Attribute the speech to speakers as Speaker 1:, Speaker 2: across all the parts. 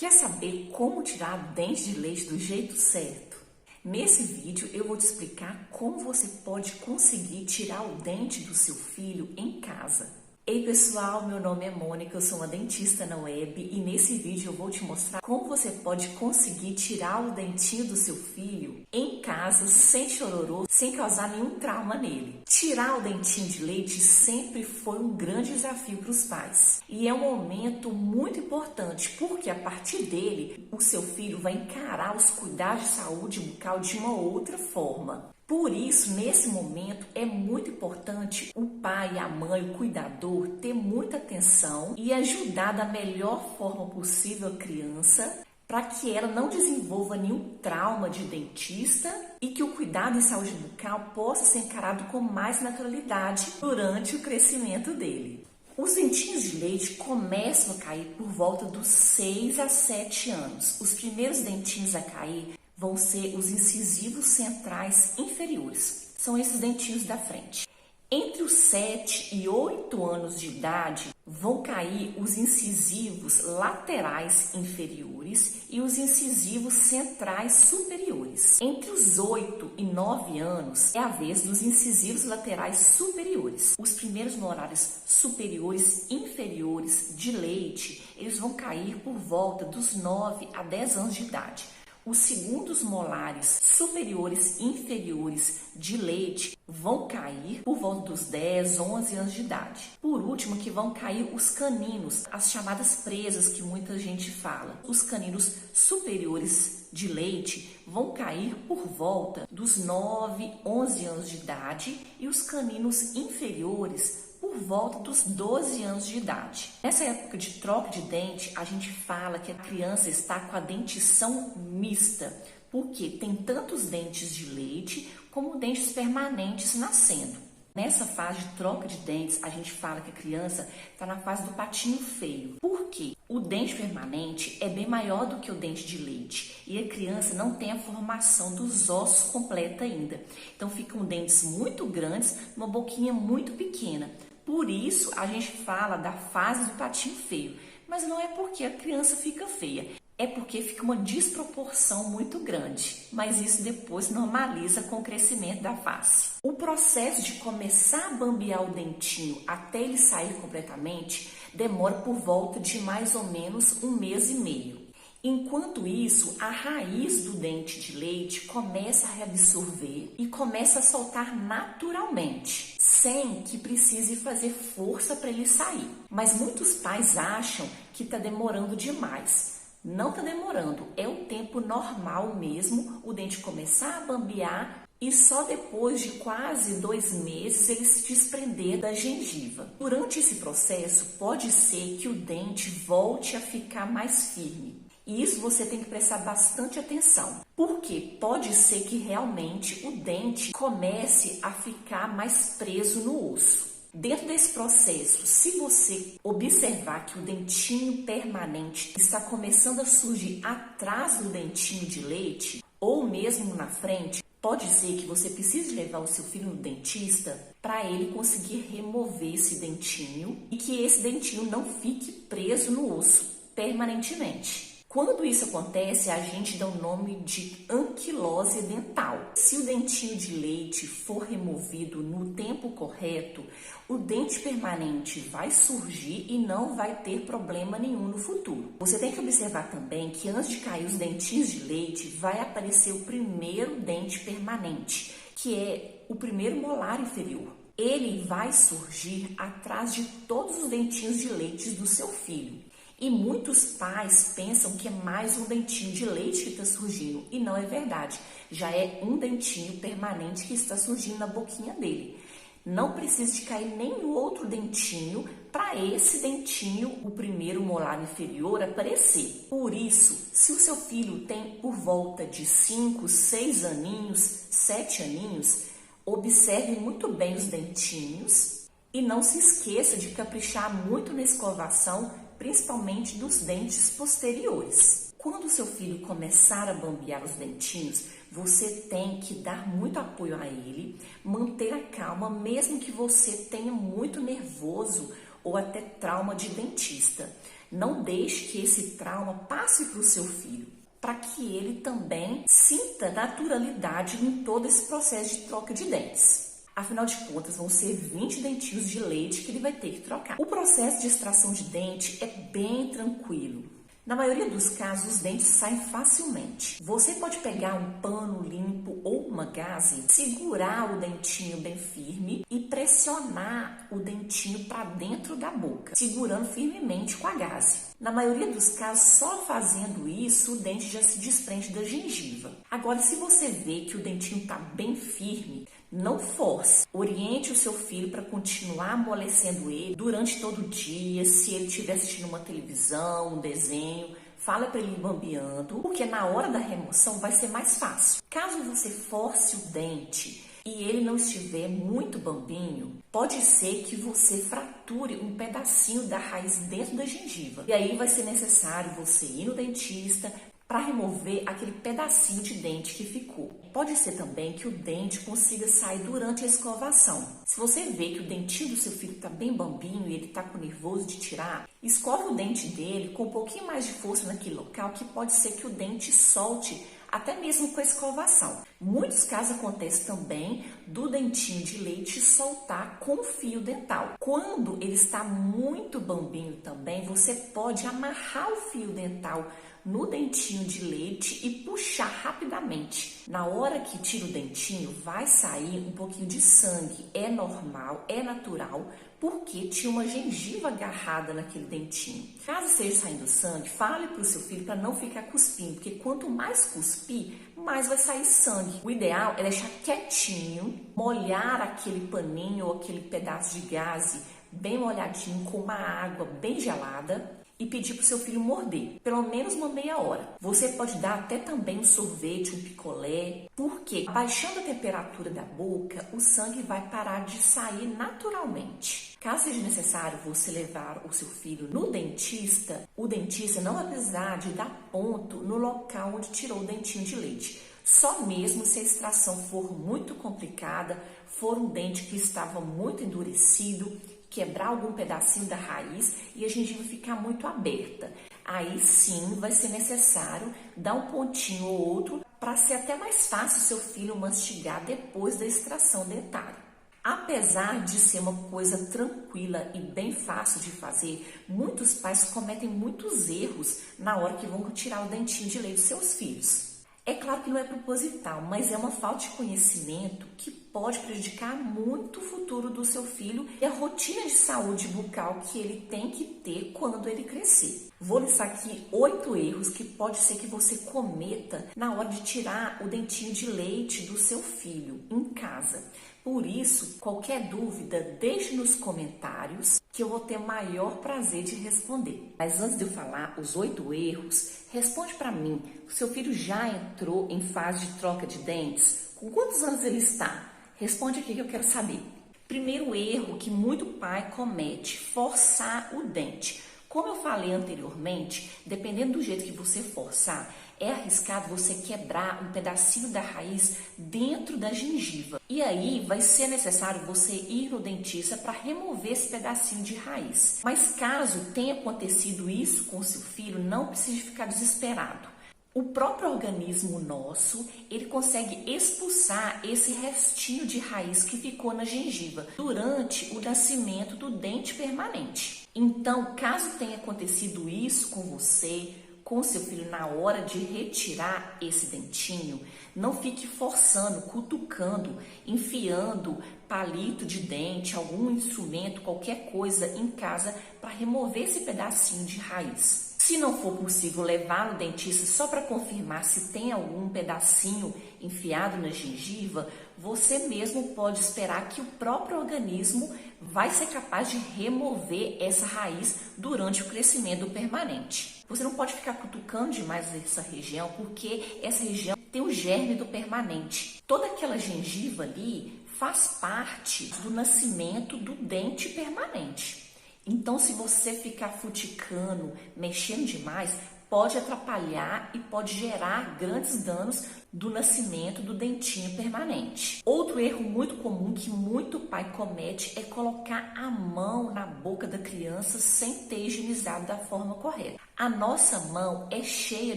Speaker 1: Quer saber como tirar dente de leite do jeito certo? Nesse vídeo eu vou te explicar como você pode conseguir tirar o dente do seu filho em casa. Ei pessoal, meu nome é Mônica, eu sou uma dentista na web e nesse vídeo eu vou te mostrar como você pode conseguir tirar o dentinho do seu filho em casa, sem chororô, sem causar nenhum trauma nele. Tirar o dentinho de leite sempre foi um grande desafio para os pais e é um momento muito importante porque a partir dele o seu filho vai encarar os cuidados de saúde bucal de uma outra forma. Por isso, nesse momento, é muito importante o pai, a mãe, o cuidador ter muita atenção e ajudar da melhor forma possível a criança para que ela não desenvolva nenhum trauma de dentista e que o cuidado em saúde bucal possa ser encarado com mais naturalidade durante o crescimento dele. Os dentinhos de leite começam a cair por volta dos 6 a 7 anos. Os primeiros dentinhos a cair vão ser os incisivos centrais inferiores. São esses dentinhos da frente. Entre os 7 e 8 anos de idade, vão cair os incisivos laterais inferiores e os incisivos centrais superiores. Entre os 8 e 9 anos, é a vez dos incisivos laterais superiores. Os primeiros molares superiores inferiores de leite, eles vão cair por volta dos 9 a 10 anos de idade. Os segundos molares superiores e inferiores de leite vão cair por volta dos 10, 11 anos de idade. Por último, que vão cair os caninos, as chamadas presas que muita gente fala. Os caninos superiores de leite vão cair por volta dos 9, 11 anos de idade e os caninos inferiores por volta dos 12 anos de idade. Nessa época de troca de dente, a gente fala que a criança está com a dentição mista, porque tem tantos dentes de leite como dentes permanentes nascendo. Nessa fase de troca de dentes, a gente fala que a criança está na fase do patinho feio. Por quê? O dente permanente é bem maior do que o dente de leite e a criança não tem a formação dos ossos completa ainda. Então ficam dentes muito grandes, uma boquinha muito pequena. Por isso a gente fala da fase do patinho feio, mas não é porque a criança fica feia, é porque fica uma desproporção muito grande, mas isso depois normaliza com o crescimento da face. O processo de começar a bambear o dentinho até ele sair completamente demora por volta de mais ou menos 1 mês e meio. Enquanto isso, a raiz do dente de leite começa a reabsorver e começa a soltar naturalmente, sem que precise fazer força para ele sair. Mas muitos pais acham que está demorando demais. Não está demorando, é o tempo normal mesmo, o dente começar a bambear e só depois de quase 2 meses ele se desprender da gengiva. Durante esse processo, pode ser que o dente volte a ficar mais firme. E isso você tem que prestar bastante atenção, porque pode ser que realmente o dente comece a ficar mais preso no osso. Dentro desse processo, se você observar que o dentinho permanente está começando a surgir atrás do dentinho de leite, ou mesmo na frente, pode ser que você precise levar o seu filho no dentista para ele conseguir remover esse dentinho e que esse dentinho não fique preso no osso permanentemente. Quando isso acontece, a gente dá o nome de anquilose dental. Se o dentinho de leite for removido no tempo correto, o dente permanente vai surgir e não vai ter problema nenhum no futuro. Você tem que observar também que antes de cair os dentinhos de leite, vai aparecer o primeiro dente permanente, que é o primeiro molar inferior. Ele vai surgir atrás de todos os dentinhos de leite do seu filho. E muitos pais pensam que é mais um dentinho de leite que está surgindo, e não é verdade. Já é um dentinho permanente que está surgindo na boquinha dele. Não precisa de cair nenhum outro dentinho para esse dentinho, o primeiro molar inferior, aparecer. Por isso, se o seu filho tem por volta de 5, 6 aninhos, 7 aninhos, observe muito bem os dentinhos e não se esqueça de caprichar muito na escovação, principalmente dos dentes posteriores. Quando o seu filho começar a bambear os dentinhos, você tem que dar muito apoio a ele, manter a calma, mesmo que você tenha muito nervoso ou até trauma de dentista. Não deixe que esse trauma passe para o seu filho, para que ele também sinta naturalidade em todo esse processo de troca de dentes. Afinal de contas, vão ser 20 dentinhos de leite que ele vai ter que trocar. O processo de extração de dente é bem tranquilo. Na maioria dos casos, os dentes saem facilmente. Você pode pegar um pano limpo ou uma gaze, segurar o dentinho bem firme e pressionar o dentinho para dentro da boca, segurando firmemente com a gaze. Na maioria dos casos, só fazendo isso, o dente já se desprende da gengiva. Agora, se você vê que o dentinho está bem firme, não force. Oriente o seu filho para continuar amolecendo ele durante todo o dia. Se ele estiver assistindo uma televisão, um desenho, fala para ele ir bambeando, porque na hora da remoção vai ser mais fácil. Caso você force o dente e ele não estiver muito bambinho, pode ser que você frature um pedacinho da raiz dentro da gengiva. E aí vai ser necessário você ir no dentista para remover aquele pedacinho de dente que ficou. Pode ser também que o dente consiga sair durante a escovação. Se você vê que o dentinho do seu filho está bem bambinho e ele está com nervoso de tirar, escova o dente dele com um pouquinho mais de força naquele local, que pode ser que o dente solte até mesmo com a escovação. Muitos casos acontecem também do dentinho de leite soltar com o fio dental. Quando ele está muito bambinho também, você pode amarrar o fio dental no dentinho de leite e puxar rapidamente. Na hora que tira o dentinho, vai sair um pouquinho de sangue. É normal, é natural, porque tinha uma gengiva agarrada naquele dentinho. Caso esteja saindo sangue, fale para o seu filho para não ficar cuspindo, porque quanto mais cuspir, mais vai sair sangue. O ideal é deixar quietinho, molhar aquele paninho ou aquele pedaço de gaze bem molhadinho com uma água bem gelada e pedir para o seu filho morder, pelo menos uma meia hora. Você pode dar até também um sorvete, um picolé, porque abaixando a temperatura da boca, o sangue vai parar de sair naturalmente. Caso seja necessário você levar o seu filho no dentista, o dentista não vai precisar de dar ponto no local onde tirou o dentinho de leite. Só mesmo se a extração for muito complicada, for um dente que estava muito endurecido, quebrar algum pedacinho da raiz e a gengiva ficar muito aberta. Aí sim vai ser necessário dar um pontinho ou outro para ser até mais fácil o seu filho mastigar depois da extração dentária. Apesar de ser uma coisa tranquila e bem fácil de fazer, muitos pais cometem muitos erros na hora que vão tirar o dentinho de leite dos seus filhos. É claro que não é proposital, mas é uma falta de conhecimento que pode prejudicar muito o futuro do seu filho e a rotina de saúde bucal que ele tem que ter quando ele crescer. Vou listar aqui 8 erros que pode ser que você cometa na hora de tirar o dentinho de leite do seu filho em casa. Por isso, qualquer dúvida, deixe nos comentários que eu vou ter maior prazer de responder. Mas antes de eu falar os 8 erros, responde para mim, o seu filho já entrou em fase de troca de dentes? Com quantos anos ele está? Responde aqui que eu quero saber. Primeiro erro que muito pai comete, forçar o dente. Como eu falei anteriormente, dependendo do jeito que você forçar, é arriscado você quebrar um pedacinho da raiz dentro da gengiva. E aí vai ser necessário você ir no dentista para remover esse pedacinho de raiz. Mas caso tenha acontecido isso com o seu filho, não precise ficar desesperado. O próprio organismo nosso, ele consegue expulsar esse restinho de raiz que ficou na gengiva durante o nascimento do dente permanente. Então, caso tenha acontecido isso com você, com seu filho na hora de retirar esse dentinho, não fique forçando, cutucando, enfiando palito de dente, algum instrumento, qualquer coisa em casa para remover esse pedacinho de raiz. Se não for possível levar no dentista só para confirmar se tem algum pedacinho enfiado na gengiva, você mesmo pode esperar que o próprio organismo vai ser capaz de remover essa raiz durante o crescimento permanente. Você não pode ficar cutucando demais essa região, porque essa região tem o germe do permanente. Toda aquela gengiva ali faz parte do nascimento do dente permanente. Então, se você ficar futicando, mexendo demais, pode atrapalhar e pode gerar grandes danos do nascimento do dentinho permanente. Outro erro muito comum que muito pai comete é colocar a mão na boca da criança sem ter higienizado da forma correta. A nossa mão é cheia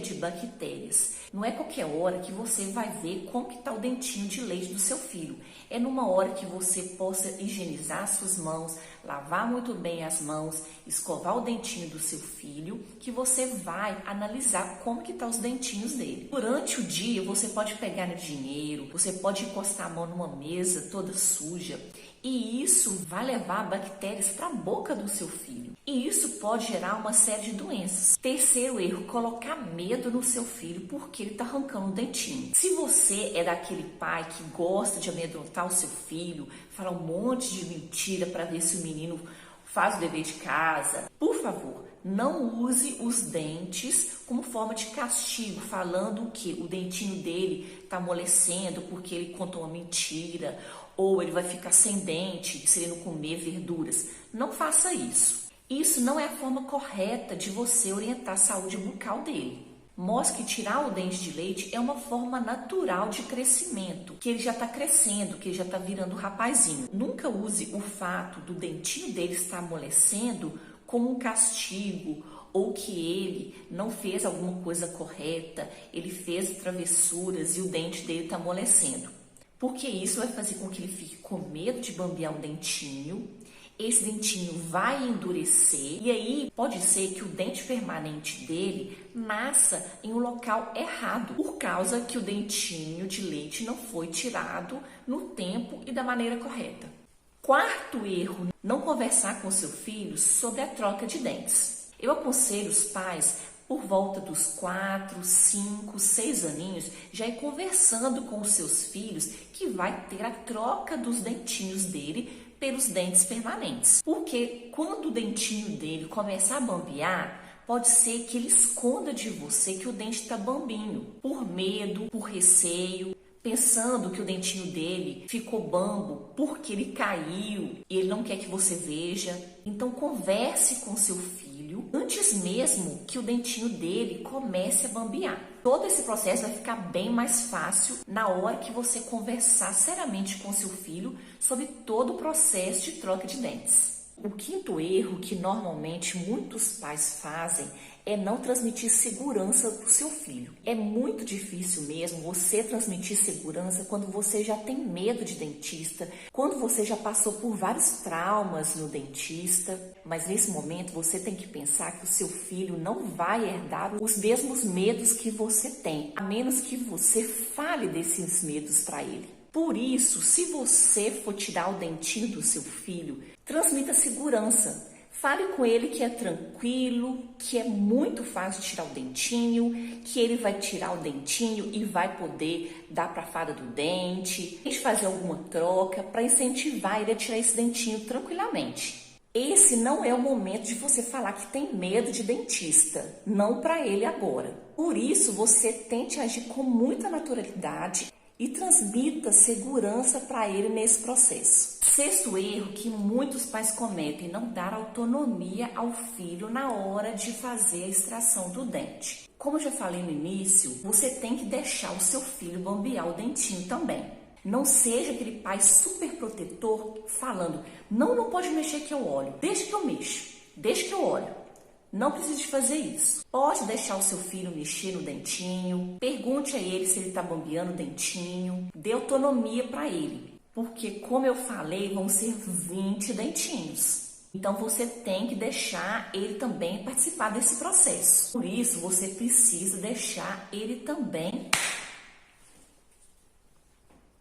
Speaker 1: de bactérias. Não é qualquer hora que você vai ver como que está o dentinho de leite do seu filho. É numa hora que você possa higienizar suas mãos, lavar muito bem as mãos, escovar o dentinho do seu filho, que você vai analisar como que estão os dentinhos dele. Durante o dia, você pode pegar no dinheiro, você pode encostar a mão numa mesa toda suja, e isso vai levar bactérias para a boca do seu filho. E isso pode gerar uma série de doenças. Terceiro erro, colocar medo no seu filho porque ele está arrancando um dentinho. Se você é daquele pai que gosta de amedrontar o seu filho, falar um monte de mentira para ver se o menino faz o dever de casa, por favor, não use os dentes como forma de castigo, falando que o dentinho dele está amolecendo porque ele contou uma mentira, ou ele vai ficar sem dente se ele não comer verduras. Não faça isso. Isso não é a forma correta de você orientar a saúde bucal dele. Mostre que tirar o dente de leite é uma forma natural de crescimento, que ele já está crescendo, que ele já está virando rapazinho. Nunca use o fato do dentinho dele estar amolecendo como um castigo, ou que ele não fez alguma coisa correta, ele fez travessuras e o dente dele está amolecendo. Porque isso vai fazer com que ele fique com medo de bambear um dentinho, esse dentinho vai endurecer e aí pode ser que o dente permanente dele nasça em um local errado, por causa que o dentinho de leite não foi tirado no tempo e da maneira correta. Quarto erro, não conversar com seu filho sobre a troca de dentes. Eu aconselho os pais, por volta dos 4, 5, 6 aninhos, já ir conversando com os seus filhos que vai ter a troca dos dentinhos dele pelos dentes permanentes. Porque quando o dentinho dele começar a bambear, pode ser que ele esconda de você que o dente está bambinho, por medo, por receio, pensando que o dentinho dele ficou bambo porque ele caiu e ele não quer que você veja. Então converse com seu filho antes mesmo que o dentinho dele comece a bambear. Todo esse processo vai ficar bem mais fácil na hora que você conversar seriamente com seu filho sobre todo o processo de troca de dentes. O quinto erro que normalmente muitos pais fazem é não transmitir segurança para o seu filho. É muito difícil mesmo você transmitir segurança quando você já tem medo de dentista, quando você já passou por vários traumas no dentista, mas nesse momento você tem que pensar que o seu filho não vai herdar os mesmos medos que você tem, a menos que você fale desses medos para ele. Por isso, se você for tirar o dentinho do seu filho, transmita segurança. Fale com ele que é tranquilo, que é muito fácil de tirar o dentinho, que ele vai tirar o dentinho e vai poder dar para a fada do dente, a gente fazer alguma troca para incentivar ele a tirar esse dentinho tranquilamente. Esse não é o momento de você falar que tem medo de dentista, não para ele agora. Por isso, você tente agir com muita naturalidade e transmita segurança para ele nesse processo. Sexto erro que muitos pais cometem, não dar autonomia ao filho na hora de fazer a extração do dente. Como eu já falei no início, você tem que deixar o seu filho bambear o dentinho também. Não seja aquele pai super protetor falando, não pode mexer que eu olho, deixa que eu mexo, deixa que eu olho. Não precisa de fazer isso. Pode deixar o seu filho mexer no dentinho, pergunte a ele se ele está bambeando o dentinho, dê autonomia para ele. Porque, como eu falei, vão ser 20 dentinhos. Então, você tem que deixar ele também participar desse processo. Por isso, você precisa deixar ele também...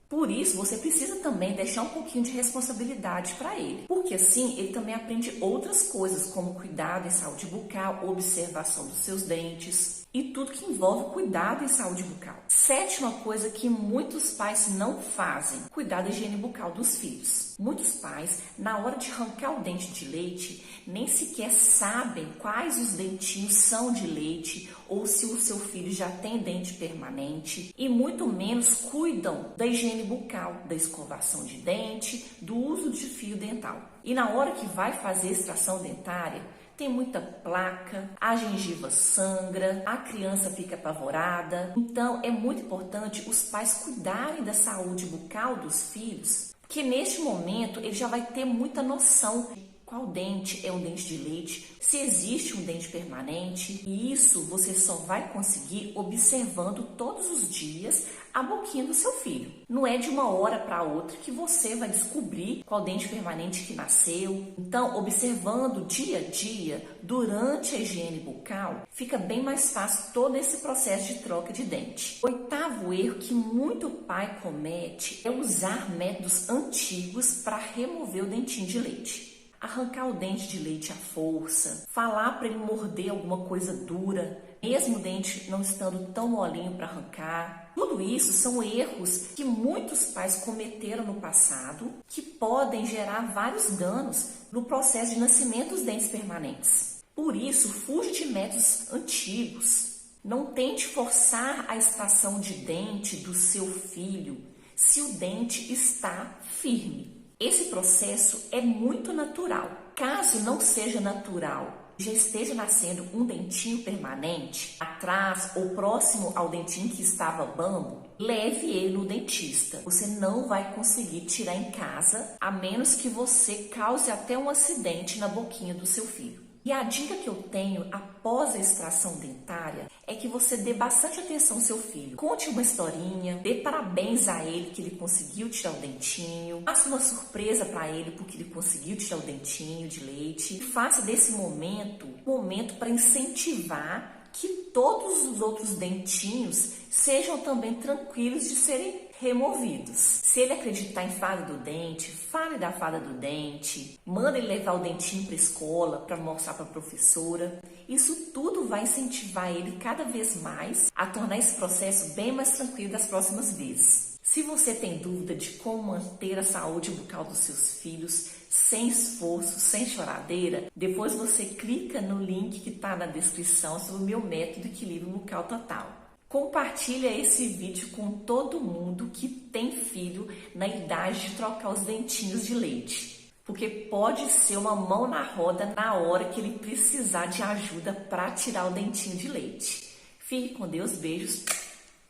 Speaker 1: Por isso, você precisa também deixar um pouquinho de responsabilidade para ele. Porque assim, ele também aprende outras coisas, como cuidado em saúde bucal, observação dos seus dentes e tudo que envolve cuidado em saúde bucal. Sétima coisa que muitos pais não fazem, cuidar da higiene bucal dos filhos. Muitos pais, na hora de arrancar o dente de leite, nem sequer sabem quais os dentinhos são de leite ou se o seu filho já tem dente permanente e muito menos cuidam da higiene bucal, da escovação de dente, do uso de fio dental. E na hora que vai fazer a extração dentária, tem muita placa, a gengiva sangra, a criança fica apavorada. Então, é muito importante os pais cuidarem da saúde bucal dos filhos, que neste momento ele já vai ter muita noção de qual dente é um dente de leite, se existe um dente permanente, e isso você só vai conseguir observando todos os dias a boquinha do seu filho. Não é de uma hora para outra que você vai descobrir qual dente permanente que nasceu. Então, observando dia a dia, durante a higiene bucal, fica bem mais fácil todo esse processo de troca de dente. O oitavo erro que muito pai comete é usar métodos antigos para remover o dentinho de leite. Arrancar o dente de leite à força, falar para ele morder alguma coisa dura, mesmo o dente não estando tão molinho para arrancar. Tudo isso são erros que muitos pais cometeram no passado, que podem gerar vários danos no processo de nascimento dos dentes permanentes. Por isso, fuja de métodos antigos. Não tente forçar a extração de dente do seu filho se o dente está firme. Esse processo é muito natural. Caso não seja natural, já esteja nascendo um dentinho permanente atrás ou próximo ao dentinho que estava bambo, leve ele no dentista. Você não vai conseguir tirar em casa, a menos que você cause até um acidente na boquinha do seu filho. E a dica que eu tenho após a extração dentária é que você dê bastante atenção ao seu filho. Conte uma historinha, dê parabéns a ele que ele conseguiu tirar o dentinho, faça uma surpresa para ele porque ele conseguiu tirar o dentinho de leite. E faça desse momento um momento para incentivar que todos os outros dentinhos sejam também tranquilos de serem removidos. Se ele acreditar em fada do dente, fale da fada do dente, manda ele levar o dentinho para a escola para mostrar para a professora. Isso tudo vai incentivar ele cada vez mais a tornar esse processo bem mais tranquilo das próximas vezes. Se você tem dúvida de como manter a saúde bucal dos seus filhos sem esforço, sem choradeira, depois você clica no link que está na descrição sobre o meu método Equilíbrio Bucal Total. Compartilha esse vídeo com todo mundo que tem filho na idade de trocar os dentinhos de leite, porque pode ser uma mão na roda na hora que ele precisar de ajuda para tirar o dentinho de leite. Fique com Deus, beijos,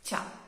Speaker 1: tchau!